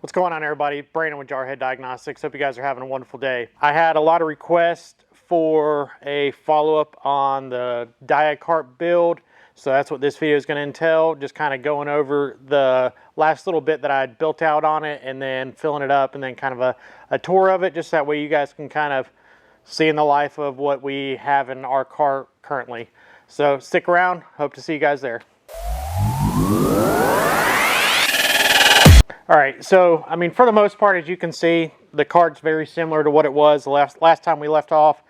What's going on, everybody? Brandon with Jarhead Diagnostics. Hope you guys are having a wonderful day. I had a lot of requests for a follow-up on the Diag cart build, so that's what this video is going to entail. Just kind of going over the last little bit that I had built out on it and then filling it up, and then kind of a tour of it, just that way you guys can kind of see in the life of what we have in our cart currently. So stick around. Hope to see you guys there. All right, so I mean, for the most part, as you can see, the cart's very similar to what it was the last time we left off.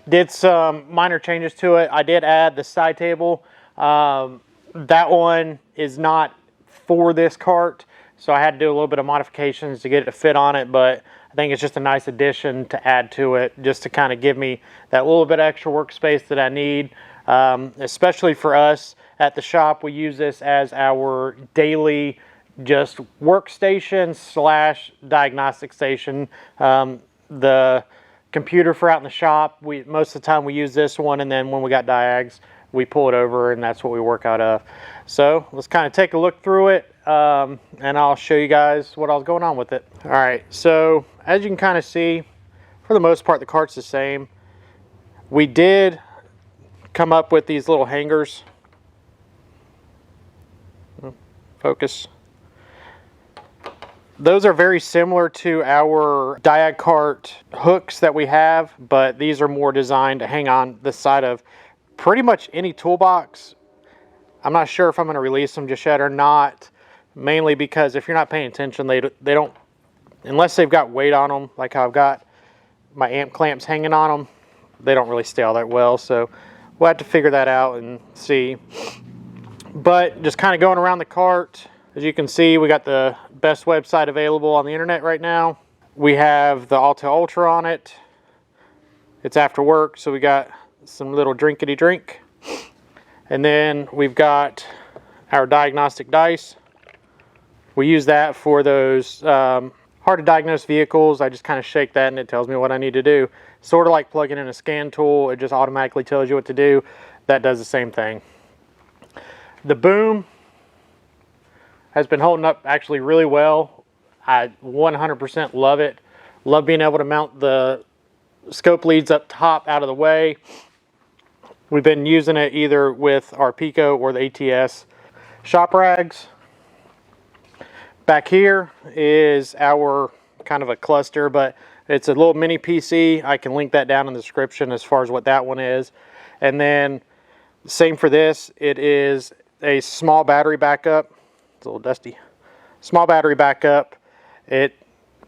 Did some minor changes to it. I did add the side table. That one is not for this cart, so I had to do a little bit of modifications to get it to fit on it, but I think it's just a nice addition to add to it, just to kind of give me that little bit of extra workspace that I need. Especially for us at the shop, we use this as our daily just workstation slash diagnostic station. The computer for out in the shop, most of the time we use this one, and then when we got diags, we pull it over and that's what we work out of. So let's kind of take a look through it, and I'll show you guys what all's going on with it. All right, so as you can kind of see, for the most part, the cart's the same. We did come up with these little hangers. Focus. Those are very similar to our Diag cart hooks that we have, but these are more designed to hang on the side of pretty much any toolbox. I'm not sure if I'm going to release them just yet or not, mainly because if you're not paying attention, they don't, unless they've got weight on them, like how I've got my amp clamps hanging on them, they don't really stay all that well. So we'll have to figure that out and see. But just kind of going around the cart, as you can see, we got the best website available on the internet right now. We have the Alta Ultra on it. It's after work, so we got some little drinkity drink. And then we've got our diagnostic dice. We use that for those hard to diagnose vehicles. I just kind of shake that and it tells me what I need to do. Sort of like plugging in a scan tool, it just automatically tells you what to do. That does the same thing. The boom has been holding up actually really well. I 100% love it. Love being able to mount the scope leads up top out of the way. We've been using it either with our Pico or the ATS shop rags. Back here is our kind of a cluster, but it's a little mini PC. I can link that down in the description as far as what that one is. And then same for this. It is a small battery backup. It's a little dusty. Small battery backup. It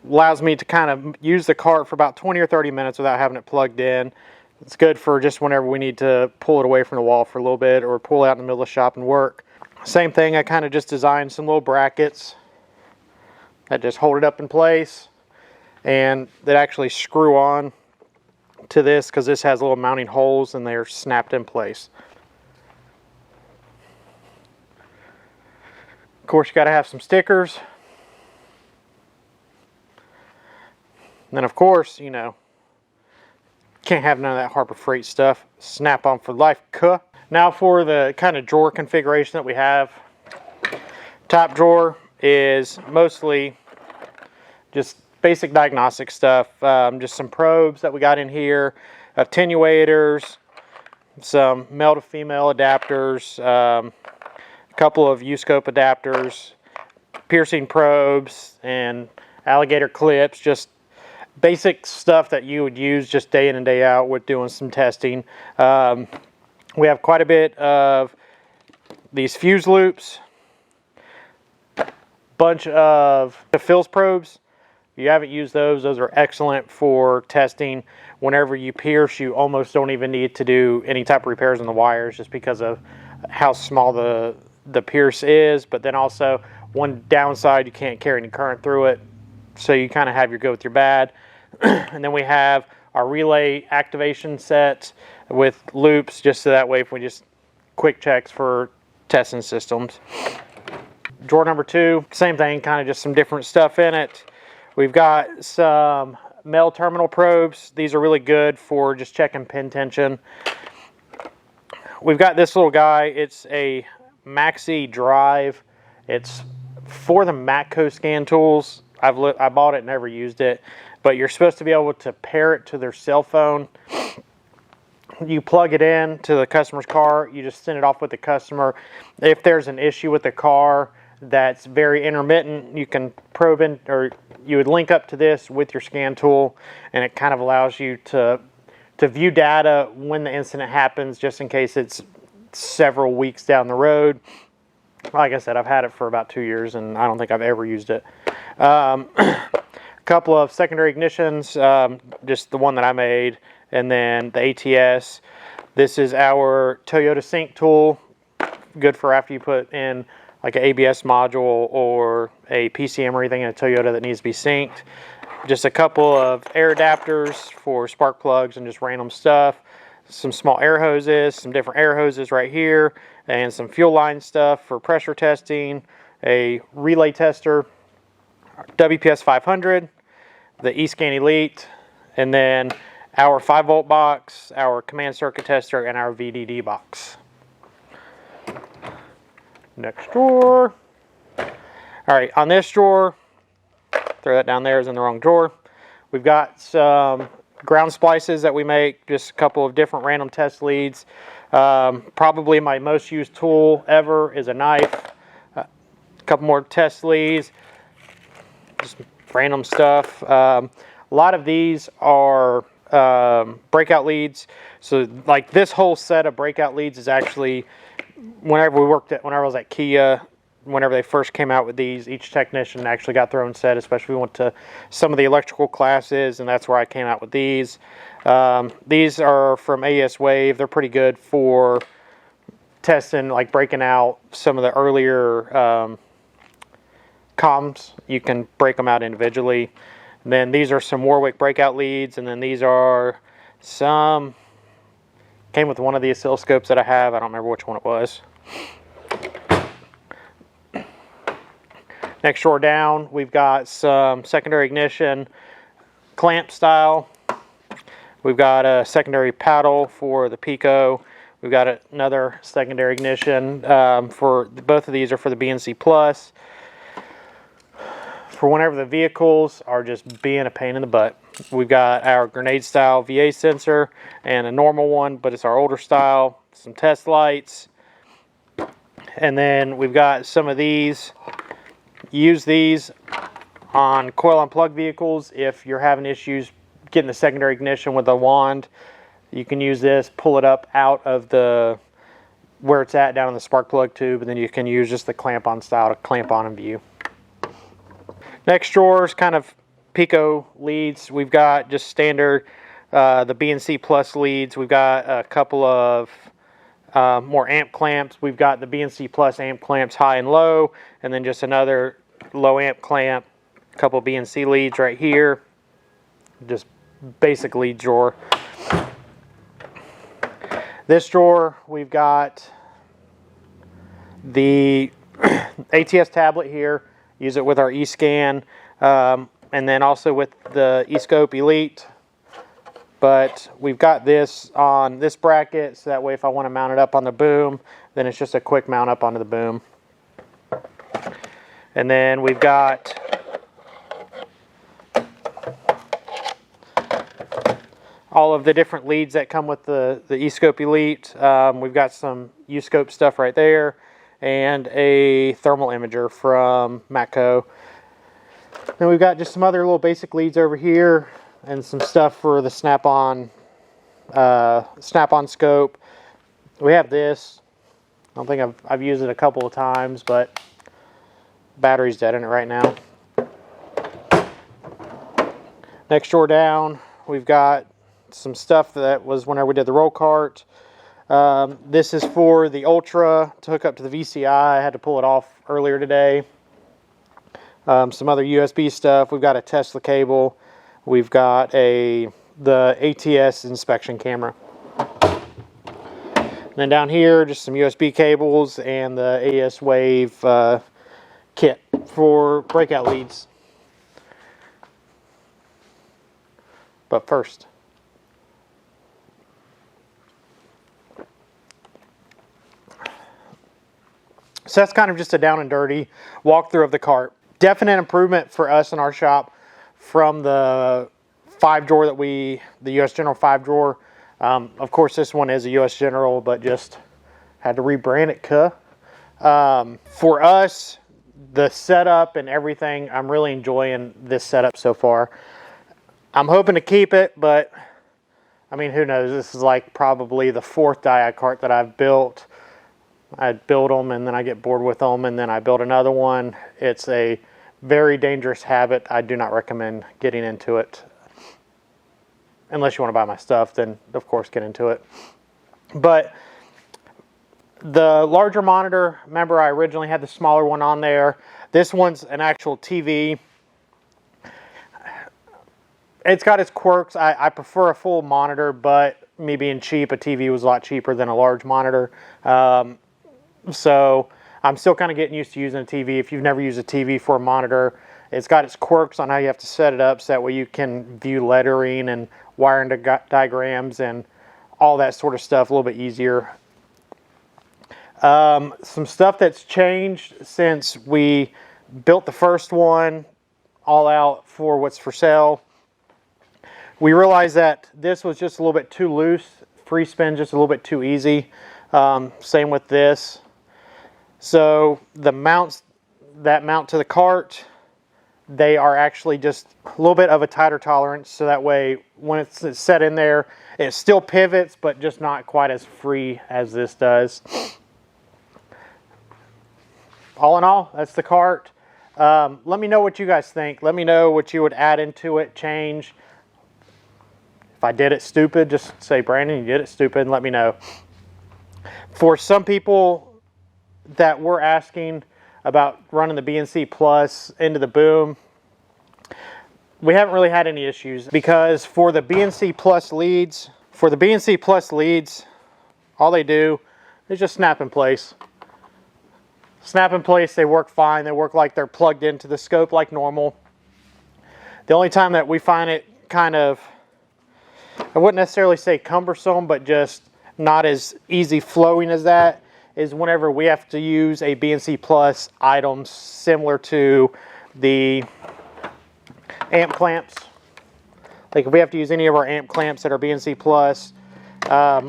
allows me to kind of use the cart for about 20 or 30 minutes without having it plugged in. It's good for just whenever we need to pull it away from the wall for a little bit or pull out in the middle of the shop and work. Same thing, I kind of just designed some little brackets that just hold it up in place, and that actually screw on to this because this has little mounting holes and they're snapped in place. Of course, you got to have some stickers. And then, of course, you know, can't have none of that Harbor Freight stuff. Snap on for life, cuh. Now for the kind of drawer configuration that we have. Top drawer is mostly just basic diagnostic stuff. Just some probes that we got in here, attenuators, some male to female adapters, a couple of U-scope adapters, piercing probes, and alligator clips. Just basic stuff that you would use just day in and day out with doing some testing. We have quite a bit of these fuse loops, bunch of the fills probes. If you haven't used those are excellent for testing. Whenever you pierce, you almost don't even need to do any type of repairs on the wires just because of how small the pierce is. But then also, one downside, you can't carry any current through it, so you kind of have your good with your bad. And then we have our relay activation set with loops, just so that way if we just quick checks for testing systems. Drawer number 2, same thing, kind of just some different stuff in it. We've got some male terminal probes. These are really good for just checking pin tension. We've got this little guy. It's a maxi drive. It's for the Matco scan tools, I bought it, never used it, but you're supposed to be able to pair it to their cell phone. You plug it in to the customer's car, you just send it off with the customer. If there's an issue with the car that's very intermittent, you can probe in, or you would link up to this with your scan tool, and it kind of allows you to view data when the incident happens, just in case it's several weeks down the road. Like I said, I've had it for about 2 years, and I don't think I've ever used it. A couple of secondary ignitions, just the one that I made, and then the ATS. This is our Toyota Sync tool, good for after you put in like an ABS module or a PCM or anything in a Toyota that needs to be synced. Just a couple of air adapters for spark plugs and just random stuff. Some small air hoses, some different air hoses right here, and some fuel line stuff for pressure testing, a relay tester, WPS 500, the eScan Elite, and then our 5-volt box, our command circuit tester, and our VDD box. Next drawer. Alright, on this drawer, throw that down there, is in the wrong drawer. We've got some ground splices that we make, just a couple of different random test leads. Probably my most used tool ever is a knife. A couple more test leads, just random stuff. A lot of these are breakout leads. So like this whole set of breakout leads is actually, whenever I was at Kia, whenever they first came out with these, each technician actually got their own set, especially we went to some of the electrical classes, and that's where I came out with these. These are from AES Wave. They're pretty good for testing, like breaking out some of the earlier comms. You can break them out individually. And then these are some Warwick breakout leads, and then these are some, came with one of the oscilloscopes that I have. I don't remember which one it was. Next drawer down, we've got some secondary ignition clamp style. We've got a secondary paddle for the Pico. We've got another secondary ignition for both of these are for the BNC Plus. For whenever the vehicles are just being a pain in the butt. We've got our grenade style VA sensor and a normal one, but it's our older style. Some test lights. And then we've got some of these. Use these on coil unplugged vehicles. If you're having issues getting the secondary ignition with a wand, you can use this, pull it up out of the where it's at down in the spark plug tube, and then you can use just the clamp on style to clamp on in view. Next drawer is kind of Pico leads. We've got just standard the BNC Plus leads. We've got a couple of more amp clamps. We've got the BNC Plus amp clamps high and low, and then just another low amp clamp, a couple of BNC leads right here. Just basic lead drawer. This drawer, we've got the ATS tablet here. Use it with our eScan, and then also with the eScope Elite. But we've got this on this bracket, so that way if I want to mount it up on the boom, then it's just a quick mount up onto the boom. And then we've got all of the different leads that come with the eScope Elite. We've got some U-scope stuff right there, and a thermal imager from Matco. Then we've got just some other little basic leads over here, and some stuff for the snap-on scope. We have this. I don't think I've used it a couple of times, but battery's dead in it right now. Next drawer down, we've got some stuff that was whenever we did the roll cart. This is for the Ultra to hook up to the VCI. I had to pull it off earlier today. Some other USB stuff. We've got a Tesla cable. We've got the ATS inspection camera. And then down here, just some USB cables and the AES Wave kit for breakout leads. But first, So that's kind of just a down and dirty walkthrough of the cart. Definite improvement for us in our shop from the 5-drawer that the US General 5-drawer. Of course, this one is a US General, but just had to rebrand it, for us, the setup and everything, I'm really enjoying this setup so far. I'm hoping to keep it, but I mean, who knows? This is like probably the 4th diag cart that I've built. I build them and then I get bored with them and then I build another one. It's a very dangerous habit. I do not recommend getting into it. Unless you want to buy my stuff, then of course get into it. But the larger monitor, remember I originally had the smaller one on there. This one's an actual TV. It's got its quirks. I prefer a full monitor, but me being cheap, a TV was a lot cheaper than a large monitor. So I'm still kind of getting used to using a TV. If you've never used a TV for a monitor, it's got its quirks on how you have to set it up so that way you can view lettering and wiring diagrams and all that sort of stuff a little bit easier. Some stuff that's changed since we built the first one all out for what's for sale. We realized that this was just a little bit too loose. Free spin just a little bit too easy. Same with this. So the mounts that mount to the cart, they are actually just a little bit of a tighter tolerance. So that way when it's set in there, it still pivots, but just not quite as free as this does. All in all, that's the cart. Let me know what you guys think. Let me know what you would add into it, change. If I did it stupid, just say, Brandon, you did it stupid, and let me know. For some people that were asking about running the BNC Plus into the boom, we haven't really had any issues because for the BNC Plus leads, all they do is just snap in place. Snap in place, they work fine. They work like they're plugged into the scope like normal. The only time that we find it kind of, I wouldn't necessarily say cumbersome, but just not as easy flowing as that, is whenever we have to use a BNC Plus item similar to the amp clamps. Like if we have to use any of our amp clamps that are BNC Plus,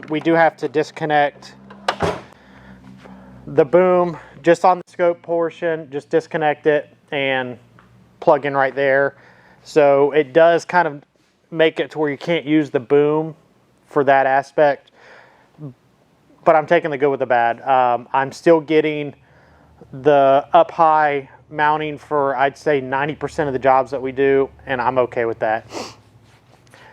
we do have to disconnect the boom just on the scope portion, just disconnect it and plug in right there. So it does kind of make it to where you can't use the boom for that aspect. But I'm taking the good with the bad. I'm still getting the up high mounting for, I'd say, 90% of the jobs that we do, and I'm okay with that.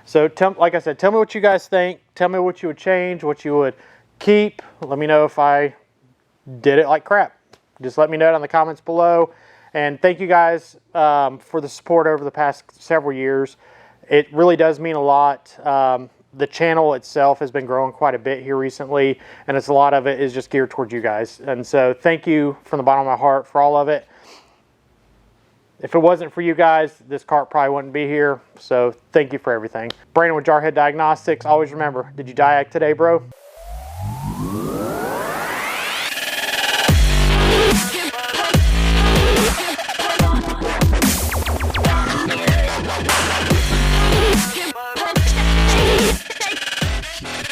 So like I said, tell me what you guys think. Tell me what you would change, what you would keep. Let me know if I did it like crap. Just let me know in the comments below. And thank you guys for the support over the past several years. It really does mean a lot. The channel itself has been growing quite a bit here recently, and a lot of it is just geared towards you guys. And so thank you from the bottom of my heart for all of it. If it wasn't for you guys, this cart probably wouldn't be here. So thank you for everything. Brandon with Jarhead Diagnostics. Always remember, did you diag today, bro?